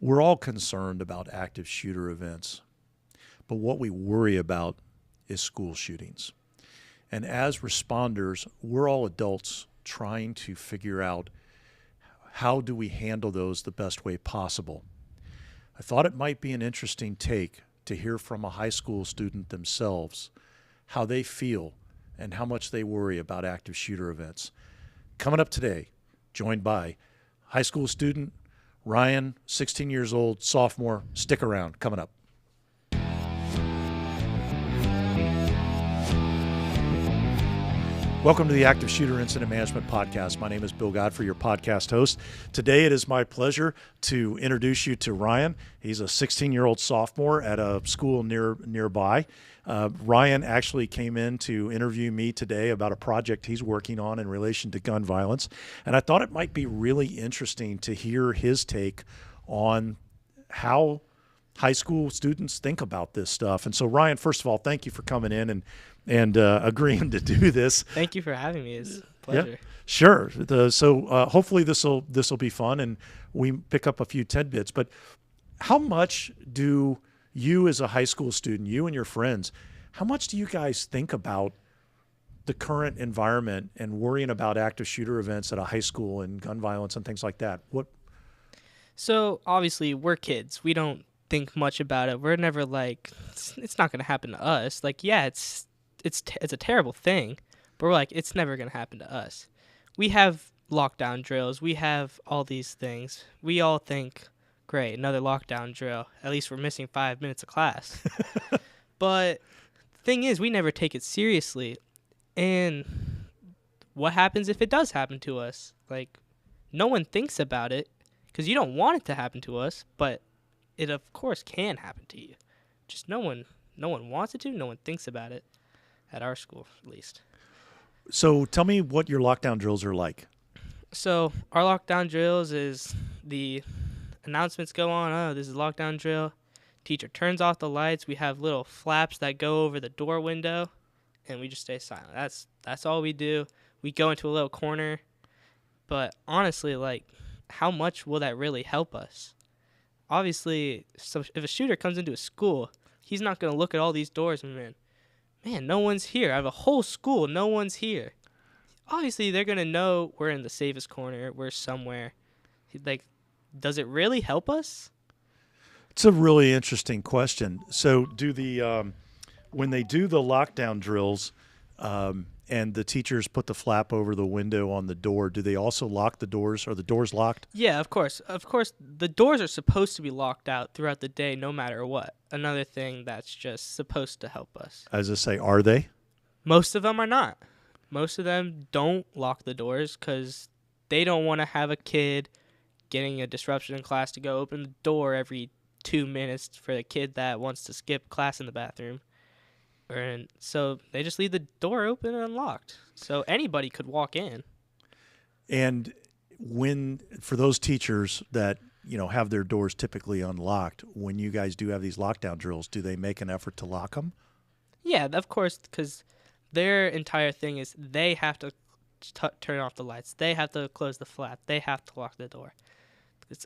We're all concerned about active shooter events, but what we worry about is school shootings. And as responders, we're all adults trying to figure out how do we handle those the best way possible. I thought it might be an interesting take to hear from a high school student themselves how they feel and how much they worry about active shooter events. Coming up today, joined by high school student Ryan, 16 years old, sophomore. Stick around. Coming up. Welcome to the Active Shooter Incident Management Podcast. My name is Bill Godfrey, your podcast host. Today it is my pleasure to introduce you to Ryan. He's a 16-year-old sophomore at a school nearby. Ryan actually came in to interview me today about a project he's working on in relation to gun violence. And I thought it might be really interesting to hear his take on how high school students think about this stuff. And so, Ryan, first of all, thank you for coming in and agreeing to do this. Thank you for having me. It's a pleasure. Yeah, sure. So hopefully this will be fun and we pick up a few tidbits. But how much do you as a high school student, you and your friends, how much do you guys think about the current environment and worrying about active shooter events at a high school and gun violence and things like that? So obviously we're kids. We don't think much about it. We're never like, it's not going to happen to us. Like, yeah, it's a terrible thing, but we're like, it's never going to happen to us. We have lockdown drills. We have all these things. We all think, great, another lockdown drill. At least we're missing 5 minutes of class. But the thing is, we never take it seriously. And what happens if it does happen to us? Like, no one thinks about it because you don't want it to happen to us, but it, of course, can happen to you. Just no one wants it to. No one thinks about it. At our school, at least. So tell me what your lockdown drills are like. So our lockdown drills is the announcements go on. Oh, this is lockdown drill. Teacher turns off the lights. We have little flaps that go over the door window, and we just stay silent. That's all we do. We go into a little corner. But honestly, like, how much will that really help us? Obviously, so if a shooter comes into a school, he's not going to look at all these doors and man, no one's here. I have a whole school. No one's here. Obviously, they're going to know we're in the safest corner. We're somewhere. Like, does it really help us? It's a really interesting question. So when they do the lockdown drills and the teachers put the flap over the window on the door, do they also lock the doors? Are the doors locked? Yeah, of course. Of course, the doors are supposed to be locked out throughout the day no matter what. Another thing that's just supposed to help us. As I say, are they? Most of them are not. Most of them don't lock the doors because they don't want to have a kid getting a disruption in class to go open the door every 2 minutes for the kid that wants to skip class in the bathroom. And so they just leave the door open and unlocked. So anybody could walk in. And for those teachers that, have their doors typically unlocked, when you guys do have these lockdown drills, do they make an effort to lock them? Yeah, of course, because their entire thing is they have to turn off the lights. They have to close the flap. They have to lock the door.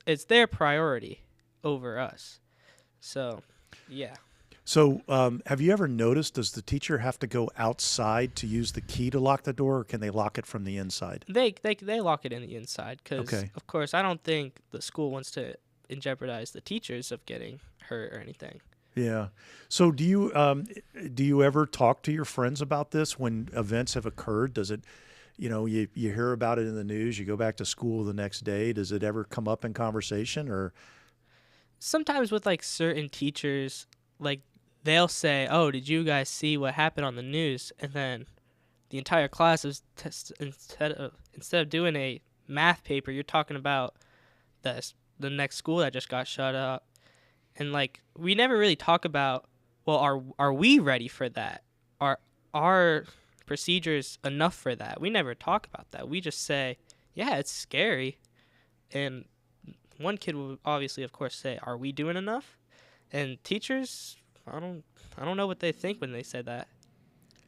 It's their priority over us. So, yeah. So have you ever noticed, does the teacher have to go outside to use the key to lock the door, or can they lock it from the inside? They lock it in the inside because, of course, I don't think the school wants to jeopardize the teachers of getting hurt or anything. Yeah. So do you ever talk to your friends about this when events have occurred? Does it, you hear about it in the news, you go back to school the next day, does it ever come up in conversation? Or sometimes with like certain teachers, like, they'll say, oh, did you guys see what happened on the news? And then the entire class is instead of doing a math paper, you're talking about the next school that just got shut up. And like, we never really talk about, well, are we ready for that? Are our procedures enough for that? We never talk about that. We just say, yeah, it's scary. And one kid will obviously, of course, say, are we doing enough? And teachers, I don't know what they think when they say that.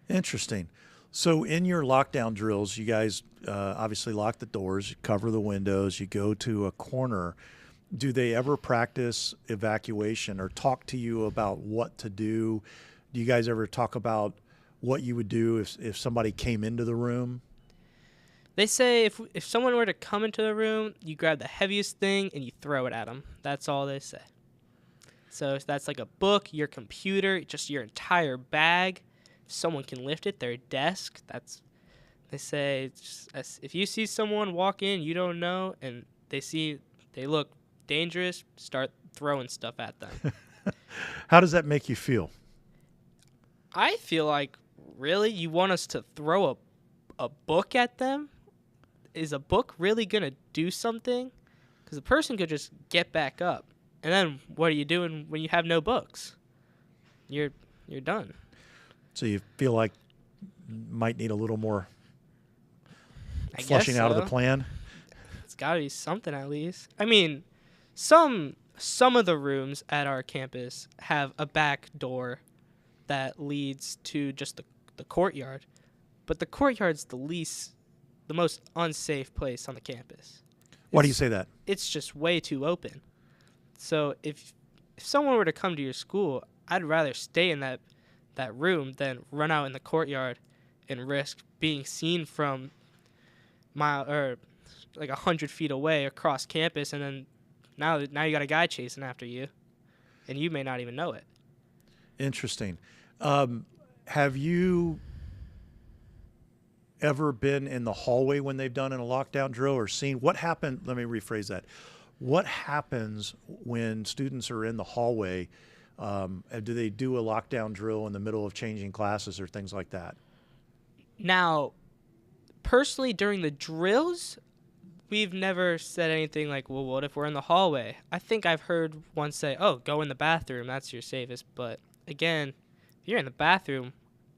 Interesting. So in your lockdown drills, you guys obviously lock the doors, you cover the windows, you go to a corner. Do they ever practice evacuation or talk to you about what to do? Do you guys ever talk about what you would do if somebody came into the room? They say if someone were to come into the room, you grab the heaviest thing and you throw it at them. That's all they say. So if that's like a book, your computer, just your entire bag, if someone can lift it, their desk, they say if you see someone walk in you don't know and they look dangerous, start throwing stuff at them. How does that make you feel? I feel like, really, you want us to throw a book at them? Is a book really going to do something? Because a person could just get back up. And then what are you doing when you have no books? You're done. So you feel like might need a little more I flushing guess out of the so. plan? It's got to be something at least. I mean, some of the rooms at our campus have a back door that leads to just the courtyard. But the courtyard's the most unsafe place on the campus. Why do you say that? It's just way too open. So if someone were to come to your school, I'd rather stay in that room than run out in the courtyard and risk being seen from like 100 feet away across campus, and then now you got a guy chasing after you, and you may not even know it. Interesting. Have you ever been in the hallway when they've done a lockdown drill or seen what happened? Let me rephrase that. What happens when students are in the hallway? Do they do a lockdown drill in the middle of changing classes or things like that? Now, personally, during the drills, we've never said anything like, well, what if we're in the hallway? I think I've heard one say, oh, go in the bathroom. That's your safest. But again, if you're in the bathroom,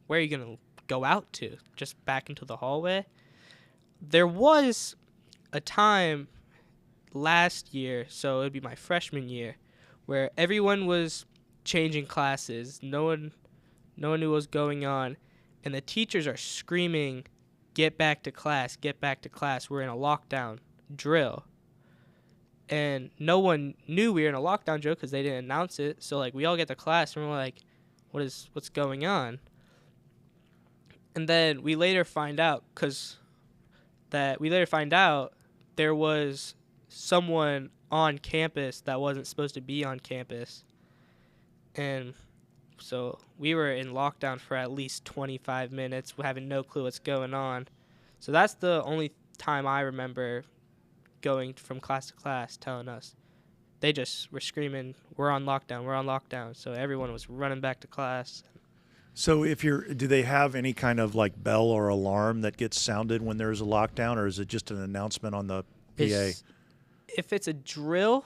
where are you going to go out to? Just back into the hallway? There was a time last year, so it would be my freshman year, where everyone was changing classes. No one knew what was going on. And the teachers are screaming, get back to class, get back to class. We're in a lockdown drill. And no one knew we were in a lockdown drill because they didn't announce it. So, like, we all get to class and we're like, what's going on? And then we later find out there was someone on campus that wasn't supposed to be on campus. And so we were in lockdown for at least 25 minutes, having no clue what's going on. So that's the only time I remember going from class to class telling us. They just were screaming, we're on lockdown, we're on lockdown. So everyone was running back to class. So do they have any kind of like bell or alarm that gets sounded when there's a lockdown, or is it just an announcement on the PA? If it's a drill,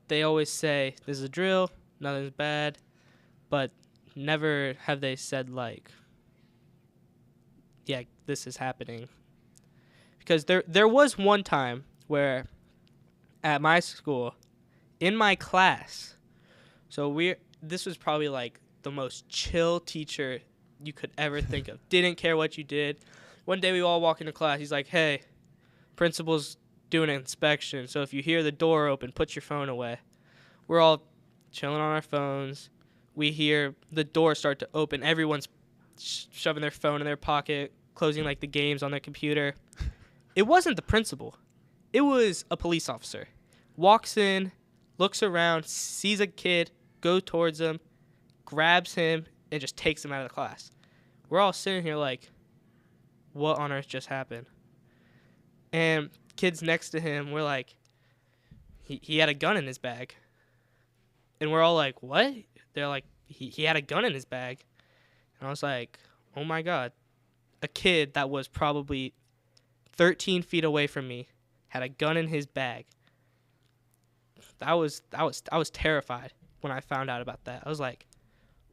they always say, this is a drill, nothing's bad. But never have they said, like, yeah, this is happening. Because there was one time where at my school, in my class, so this was probably like the most chill teacher you could ever think of. Didn't care what you did. One day we all walk into class. He's like, hey, principal's doing an inspection, so if you hear the door open, put your phone away. We're all chilling on our phones. We hear the door start to open. Everyone's shoving their phone in their pocket, closing like the games on their computer. It wasn't the principal. It was a police officer. Walks in, looks around, sees a kid, go towards him, grabs him, and just takes him out of the class. We're all sitting here like, what on earth just happened? And kids next to him were like, he had a gun in his bag. And we're all like, what? They're like, he had a gun in his bag. And I was like, oh my God. A kid that was probably 13 feet away from me had a gun in his bag. I was terrified when I found out about that. I was like,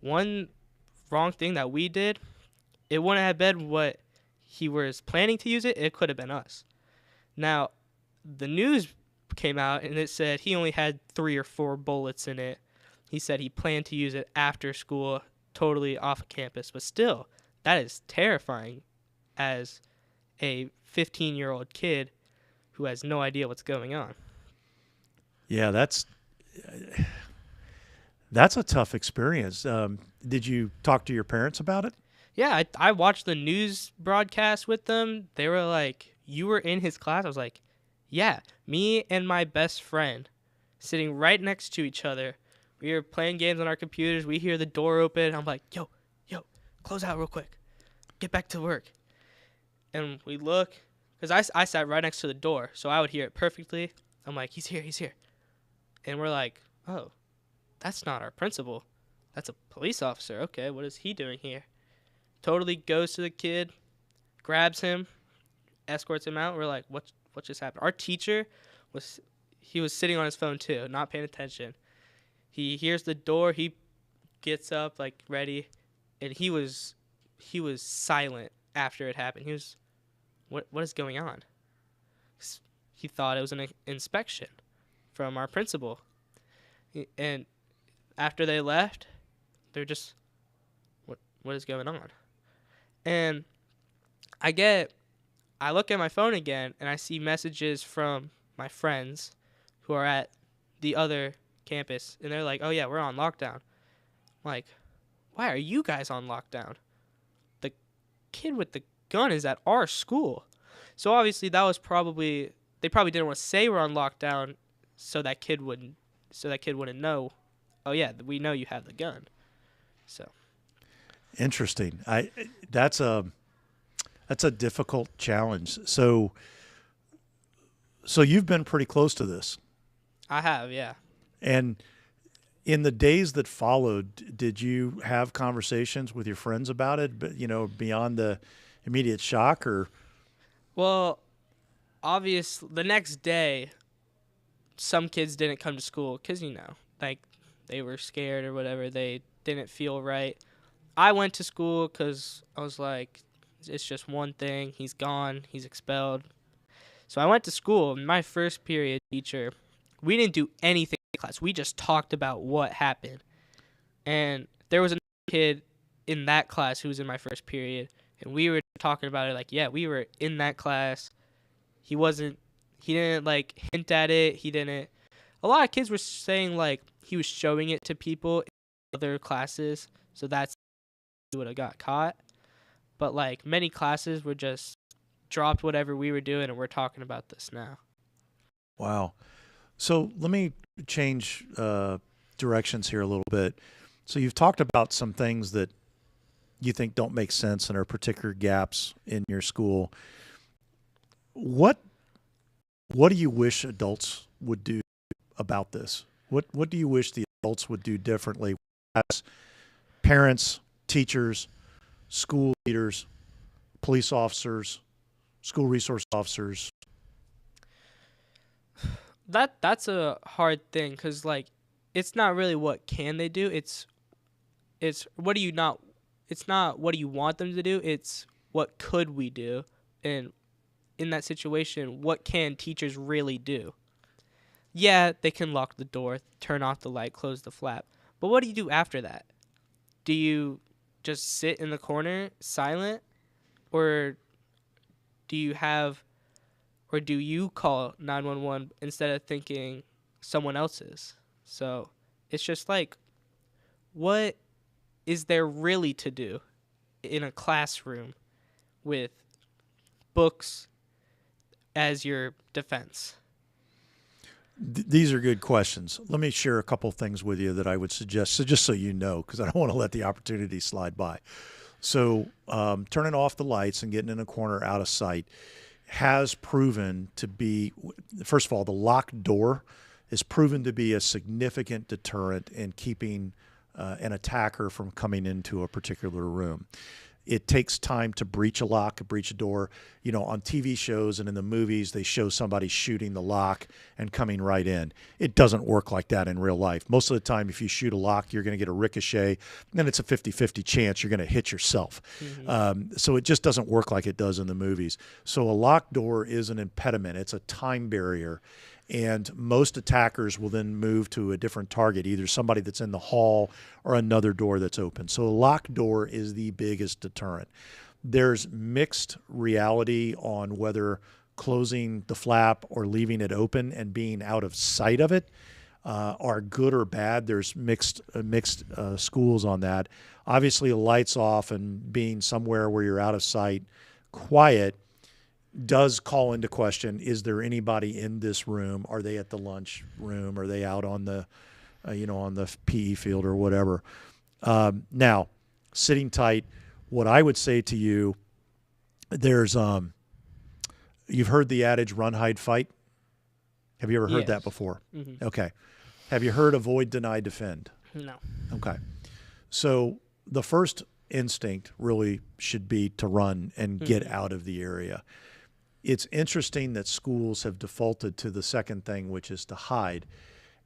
one wrong thing that we did, it wouldn't have been what he was planning to use it. It could have been us. Now, the news came out and it said he only had 3 or 4 bullets in it. He said he planned to use it after school, totally off campus. But still, that is terrifying as a 15-year-old kid who has no idea what's going on. Yeah, that's a tough experience. Did you talk to your parents about it? Yeah, I watched the news broadcast with them. They were like, "You were in his class?" I was like, "Yeah, me and my best friend sitting right next to each other. We were playing games on our computers. We hear the door open. I'm like, yo, close out real quick. Get back to work." And we look, because I sat right next to the door, so I would hear it perfectly. I'm like, he's here, he's here. And we're like, oh, that's not our principal. That's a police officer. Okay, what is he doing here? Totally goes to the kid, grabs him, escorts him out. We're like, what just happened? Our teacher was sitting on his phone too, not paying attention. He hears the door, he gets up like ready, and he was silent after it happened. He was, what is going on? He thought it was an inspection from our principal. And after they left, they're just, what is going on? And I look at my phone again and I see messages from my friends who are at the other campus, and they're like, "Oh yeah, we're on lockdown." I'm like, "Why are you guys on lockdown? The kid with the gun is at our school." So obviously they probably didn't want to say we're on lockdown so that kid wouldn't know. Oh yeah, we know you have the gun. So Interesting. That's a difficult challenge. So you've been pretty close to this. I have, yeah. And in the days that followed, did you have conversations with your friends about it, but beyond the immediate shock or Well, the next day, some kids didn't come to school because like they were scared or whatever. They didn't feel right. I went to school because I was like, it's just one thing. He's gone. He's expelled. So I went to school. My first period teacher, we didn't do anything in class. We just talked about what happened. And there was a kid in that class who was in my first period, and we were talking about it like, yeah, we were in that class. He didn't like hint at it. A lot of kids were saying like he was showing it to people in other classes, so that's he would have got caught. But like many classes were just dropped whatever we were doing, and we're talking about this now. wow? So let me change directions here a little bit. So you've talked about some things that you think don't make sense and are particular gaps in your school. What do you wish adults would do about this? What do you wish the adults would do differently as parents, teachers, school leaders, police officers, school resource officers? That's a hard thing because like it's not really what can they do. It's what do you not. It's not what do you want them to do. It's what could we do, and in that situation, what can teachers really do? Yeah, they can lock the door, turn off the light, close the flap. But what do you do after that? Do you just sit in the corner silent, or do you have or do you call 911 instead of thinking someone else's? So it's just like, what is there really to do in a classroom with books as your defense? These are good questions. Let me share a couple things with you that I would suggest, so just so you know, because I don't want to let the opportunity slide by. So turning off the lights and getting in a corner out of sight has proven to be, first of all, the locked door is proven to be a significant deterrent in keeping an attacker from coming into a particular room. It takes time to breach a lock, breach a door. On TV shows and in the movies, they show somebody shooting the lock and coming right in. It doesn't work like that in real life. Most of the time, if you shoot a lock, you're going to get a ricochet, and it's a 50-50 chance you're going to hit yourself. So it just doesn't work like it does in the movies. So a locked door is an impediment. It's a time barrier. And most attackers will then move to a different target, either somebody that's in the hall or another door that's open. So a locked door is the biggest deterrent. There's mixed reality on whether closing the flap or leaving it open and being out of sight of it are good or bad. There's mixed schools on that. Obviously, lights off and being somewhere where you're out of sight, quiet, does call into question, is there anybody in this room? Are they at the lunch room? Are they out on the, on the PE field or whatever? Now, sitting tight, what I would say to you, there's, you've heard the adage, run, hide, fight. Have you ever heard that before? Mm-hmm. Okay. Have you heard avoid, deny, defend? No. Okay. So the first instinct really should be to run and get out of the area. It's interesting that schools have defaulted to the second thing, which is to hide.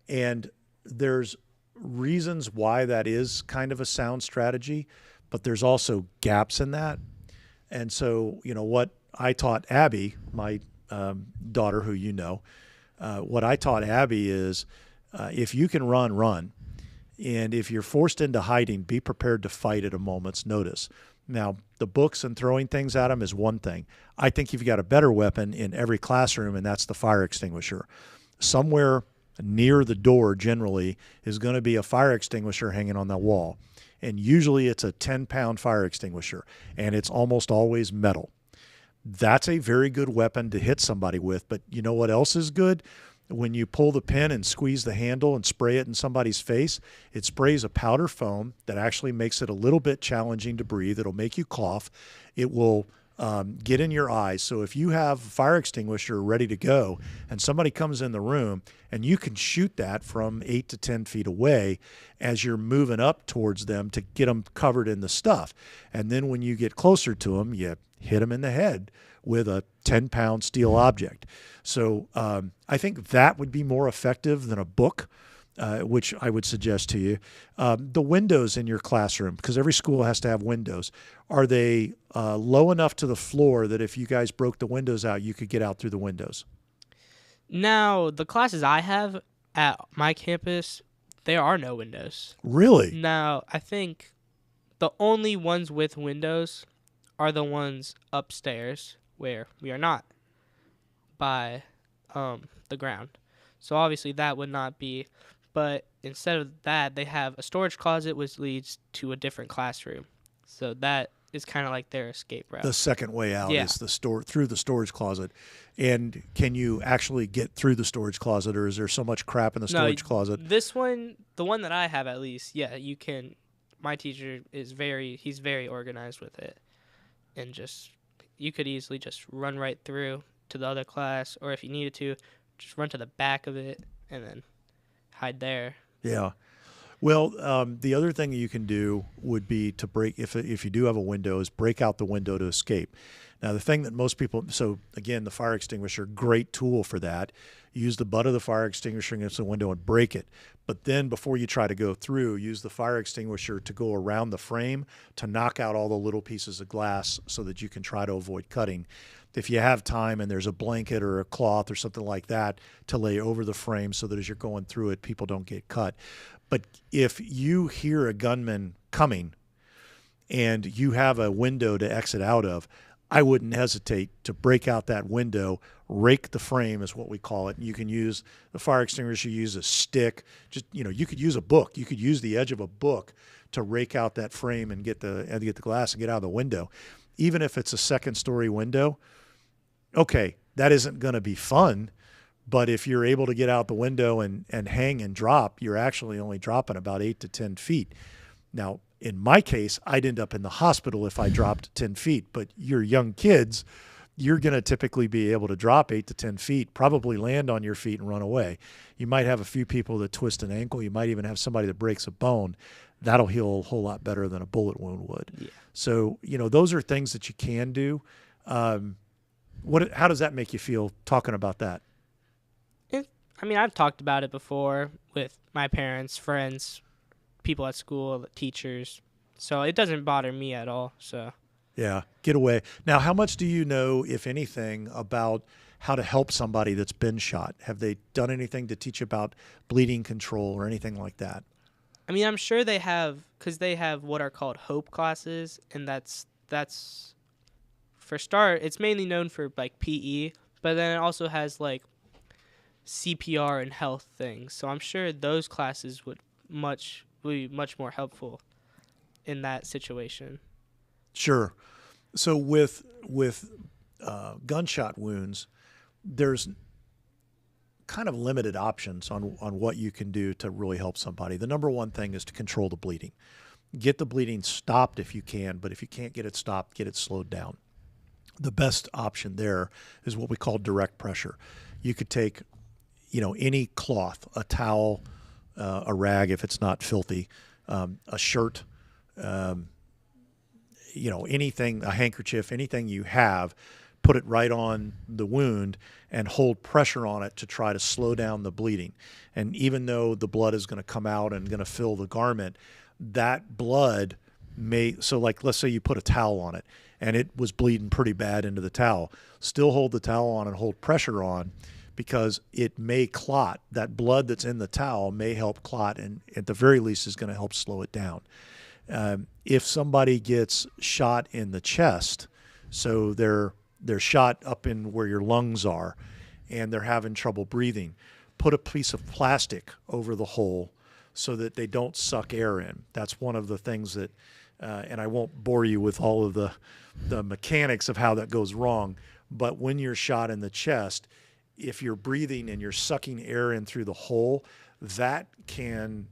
And there's reasons why that is kind of a sound strategy, but there's also gaps in that. And so, what I taught Abby, my daughter, who what I taught Abby is if you can run, run. And if you're forced into hiding, be prepared to fight at a moment's notice. Now, the books and throwing things at them is one thing. I think you've got a better weapon in every classroom, and that's the fire extinguisher. Somewhere near the door, generally, is going to be a fire extinguisher hanging on the wall. And usually it's a 10-pound fire extinguisher, and it's almost always metal. That's a very good weapon to hit somebody with, but you know what else is good? When you pull the pin and squeeze the handle and spray it in somebody's face, it sprays a powder foam that actually makes it a little bit challenging to breathe. It'll make you cough. It will get in your eyes. So if you have a fire extinguisher ready to go and somebody comes in the room, and you can shoot that from 8 to 10 feet away as you're moving up towards them to get them covered in the stuff. And then when you get closer to them, you hit them in the head with a 10-pound steel object. So I think that would be more effective than a book, which I would suggest to you. The windows in your classroom, because every school has to have windows, are they low enough to the floor that if you guys broke the windows out, you could get out through the windows? Now, the classes I have at my campus, there are no windows. Really? Now, I think the only ones with windows are the ones upstairs where we are not by the ground. So obviously that would not be, but instead of that, they have a storage closet which leads to a different classroom. So that is kind of like their escape route. The second way out is through the storage closet. And can you actually get through the storage closet, or is there so much crap in the storage closet? This one, the one that I have at least, yeah, you can. My teacher is he's very organized with it. And you could easily just run right through to the other class, or if you needed to, just run to the back of it and then hide there. Yeah. Well, the other thing you can do would be to break, if you do have a window, is break out the window to escape. Now, the thing that most people, so again, the fire extinguisher, great tool for that. Use the butt of the fire extinguisher against the window and break it. But then before you try to go through, use the fire extinguisher to go around the frame to knock out all the little pieces of glass so that you can try to avoid cutting. If you have time and there's a blanket or a cloth or something like that to lay over the frame so that as you're going through it, people don't get cut. But if you hear a gunman coming and you have a window to exit out of, I wouldn't hesitate to break out that window, rake the frame is what we call it. And you can use the fire extinguisher, use a stick, you could use a book. You could use the edge of a book to rake out that frame and get the glass and get out of the window. Even if it's a second story window, okay, that isn't going to be fun. But if you're able to get out the window and hang and drop, you're actually only dropping about 8 to 10 feet. Now, in my case, I'd end up in the hospital if I dropped 10 feet. But you're young kids, you're going to typically be able to drop 8 to 10 feet, probably land on your feet and run away. You might have a few people that twist an ankle. You might even have somebody that breaks a bone. That'll heal a whole lot better than a bullet wound would. Yeah. So, those are things that you can do. How does that make you feel talking about that? I've talked about it before with my parents, friends, people at school, teachers. So it doesn't bother me at all. So yeah, get away. Now, how much do you know, if anything, about how to help somebody that's been shot? Have they done anything to teach about bleeding control or anything like that? I'm sure they have, because they have what are called HOPE classes, and that's for start. It's mainly known for like PE, But then it also has like CPR and health things. So I'm sure those classes would be much more helpful in that situation. Sure. So with gunshot wounds, there's kind of limited options on what you can do to really help somebody. The number one thing is to control the bleeding. Get the bleeding stopped if you can, but if you can't get it stopped, get it slowed down. The best option there is what we call direct pressure. You could take, any cloth, a towel, a rag if it's not filthy, a shirt, anything, a handkerchief, anything you have, put it right on the wound and hold pressure on it to try to slow down the bleeding. And even though the blood is going to come out and going to fill the garment, that blood so like let's say you put a towel on it and it was bleeding pretty bad into the towel, still hold the towel on and hold pressure on, because it may clot. That blood that's in the towel may help clot, and at the very least is going to help slow it down. If somebody gets shot in the chest, so they're shot up in where your lungs are and they're having trouble breathing, put a piece of plastic over the hole so that they don't suck air in. That's one of the things that, and I won't bore you with all of the mechanics of how that goes wrong, but when you're shot in the chest, if you're breathing and you're sucking air in through the hole, that can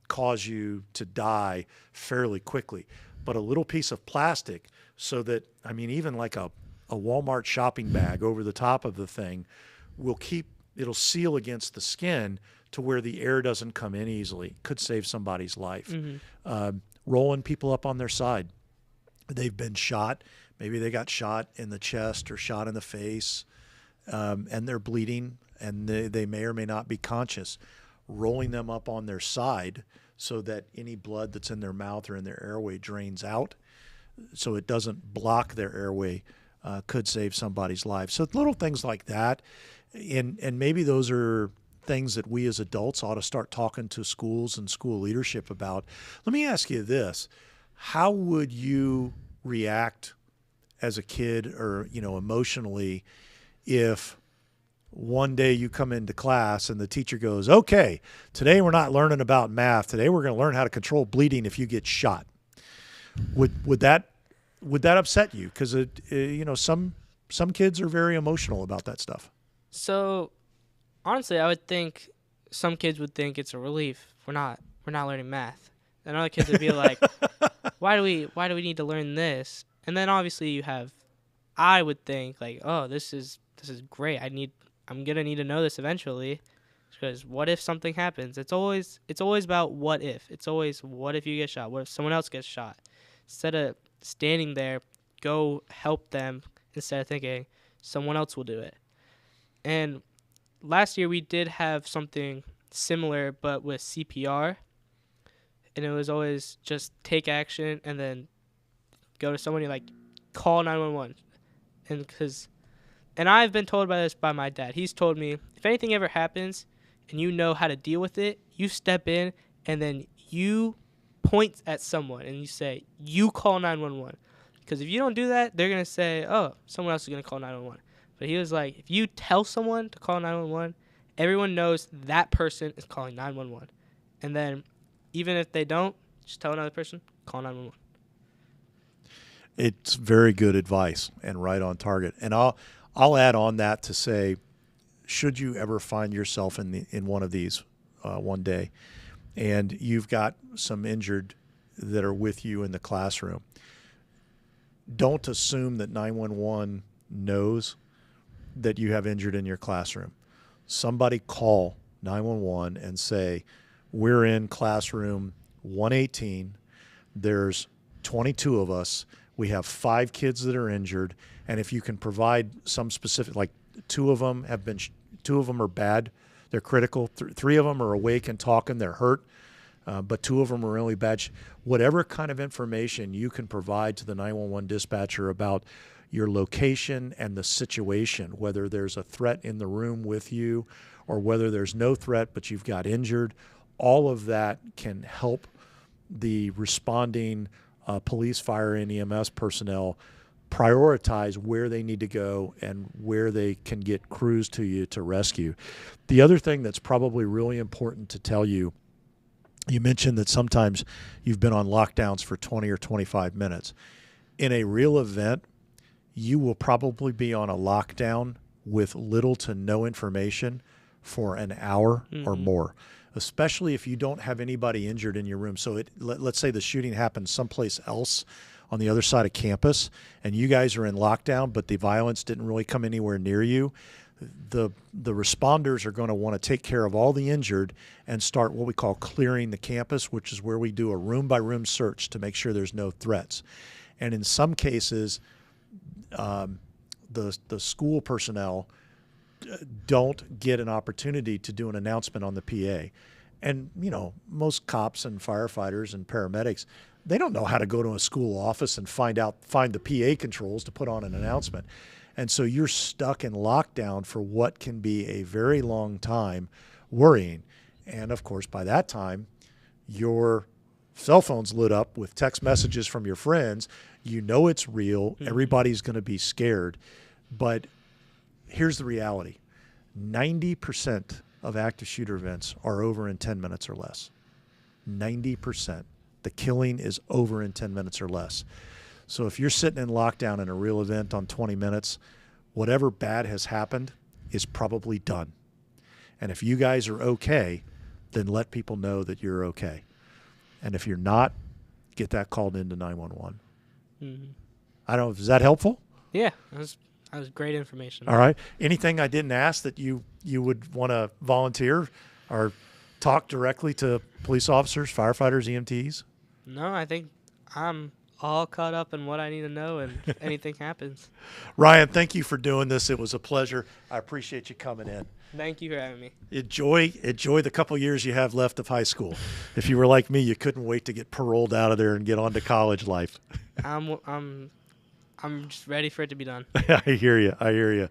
cause you to die fairly quickly. But a little piece of plastic, so that, even like a Walmart shopping bag over the top of the thing, it'll seal against the skin to where the air doesn't come in easily. Could save somebody's life. Mm-hmm. Rolling people up on their side. They've been shot. Maybe they got shot in the chest or shot in the face, and they're bleeding, and they may or may not be conscious. Rolling them up on their side so that any blood that's in their mouth or in their airway drains out, so it doesn't block their airway, could save somebody's life. So little things like that, and maybe those are things that we as adults ought to start talking to schools and school leadership about. Let me ask you this. How would you react as a kid or, emotionally, if one day you come into class and the teacher goes, okay, today we're not learning about math. Today we're going to learn how to control bleeding if you get shot. Would that upset you? Because some kids are very emotional about that stuff. So honestly, I would think some kids would think it's a relief. We're not learning math. And other kids would be like, why do we need to learn this? And then obviously I would think like, oh, this is great. I'm gonna need to know this eventually, because what if something happens? It's always about what if. It's always what if you get shot? What if someone else gets shot? Instead of standing there, go help them instead of thinking someone else will do it. And last year we did have something similar, but with CPR, and it was always just take action and then go to somebody, like call 911, and I've been told by my dad. He's told me, if anything ever happens and you know how to deal with it, you step in and then you point at someone and you say, you call 911. Because if you don't do that, they're going to say, oh, someone else is going to call 911. But he was like, if you tell someone to call 911, everyone knows that person is calling 911. And then even if they don't, just tell another person, call 911. It's very good advice and right on target. And I'll add on that to say, should you ever find yourself in one of these one day, and you've got some injured that are with you in the classroom, don't assume that 911 knows that you have injured in your classroom. Somebody call 911 and say, we're in classroom 118. There's 22 of us. We have 5 kids that are injured, and if you can provide some specific, like 2 of them are bad, they're critical. 3 of them are awake and talking, they're hurt, but 2 of them are really bad. Whatever kind of information you can provide to the 911 dispatcher about your location and the situation, whether there's a threat in the room with you or whether there's no threat but you've got injured, all of that can help the responding police, fire, and EMS personnel prioritize where they need to go and where they can get crews to you to rescue. The other thing that's probably really important to tell you, you mentioned that sometimes you've been on lockdowns for 20 or 25 minutes. In a real event, you will probably be on a lockdown with little to no information for an hour or more, especially if you don't have anybody injured in your room. So let's say the shooting happened someplace else on the other side of campus and you guys are in lockdown, but the violence didn't really come anywhere near you. The responders are going to want to take care of all the injured and start what we call clearing the campus, which is where we do a room-by-room search to make sure there's no threats. And in some cases, the school personnel don't get an opportunity to do an announcement on the PA. And, most cops and firefighters and paramedics, they don't know how to go to a school office and find the PA controls to put on an announcement. And so you're stuck in lockdown for what can be a very long time worrying. And of course, by that time, your cell phone's lit up with text messages from your friends. You know it's real. Everybody's going to be scared. But here's the reality. 90% of active shooter events are over in 10 minutes or less. 90%. The killing is over in 10 minutes or less. So if you're sitting in lockdown in a real event on 20 minutes, whatever bad has happened is probably done. And if you guys are okay, then let people know that you're okay. And if you're not, get that called into 911. I don't know. Is that helpful? Yeah, that was great information. All right. Anything I didn't ask that you would want to volunteer or talk directly to police officers, firefighters, EMTs? No, I think I'm all caught up in what I need to know, and if anything happens. Ryan, thank you for doing this. It was a pleasure. I appreciate you coming in. Thank you for having me. Enjoy the couple years you have left of high school. If you were like me, you couldn't wait to get paroled out of there and get on to college life. I'm just ready for it to be done. I hear you.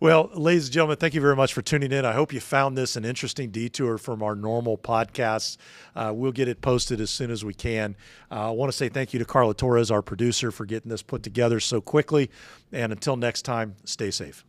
Well, ladies and gentlemen, thank you very much for tuning in. I hope you found this an interesting detour from our normal podcasts. We'll get it posted as soon as we can. I want to say thank you to Carla Torres, our producer, for getting this put together so quickly. And until next time, stay safe.